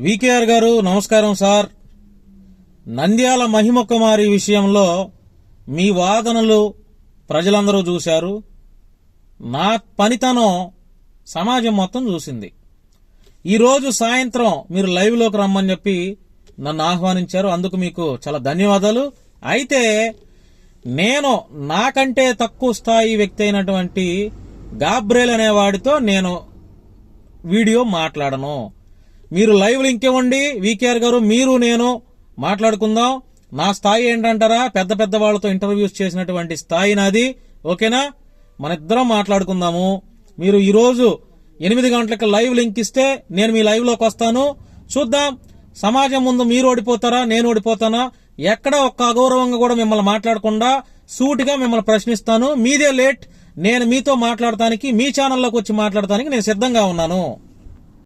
VKR గారు నమస్కారం sir. Nandyal మహిమ కుమారి విషయంలో మీ వాదనలు ప్రజలందరూ చూశారు. నా పనితనం సమాజం మొత్తం చూసింది. ఈరోజు సాయంత్రం మీరు లైవ్ లోకి రమ్మని చెప్పి నన్ను ఆహ్వానించారు. అందుకు మీకు చాలా ధన్యవాదాలు. అయితే నేను నాకంటే తక్కువ స్థాయి వ్యక్తి అయినటువంటి గాబ్రేల్ అనేవాడితో నేను వీడియో మాట్లాడను. మీరు లైవ్ లింక్ ఇవ్వండి వికేఆర్ గారు, మీరు నేను మాట్లాడుకుందాం. నా స్థాయి ఏంటంటారా, పెద్ద పెద్ద వాళ్ళతో ఇంటర్వ్యూస్ చేసినటువంటి స్థాయి నాది. ఓకేనా, మన ఇద్దరం మాట్లాడుకుందాము. మీరు ఈరోజు 8 గంటలకు లైవ్ లింక్ ఇస్తే నేను మీ లైవ్ లోకి వస్తాను. చూద్దాం సమాజం ముందు మీరు ఓడిపోతారా నేను ఓడిపోతానా. ఎక్కడ ఒక్క అగౌరవంగా కూడా మిమ్మల్ని మాట్లాడకుండా సూటిగా మిమ్మల్ని ప్రశ్నిస్తాను. మీదే లేట్, నేను మీతో మాట్లాడటానికి మీ ఛానల్లోకి వచ్చి మాట్లాడటానికి నేను సిద్ధంగా ఉన్నాను.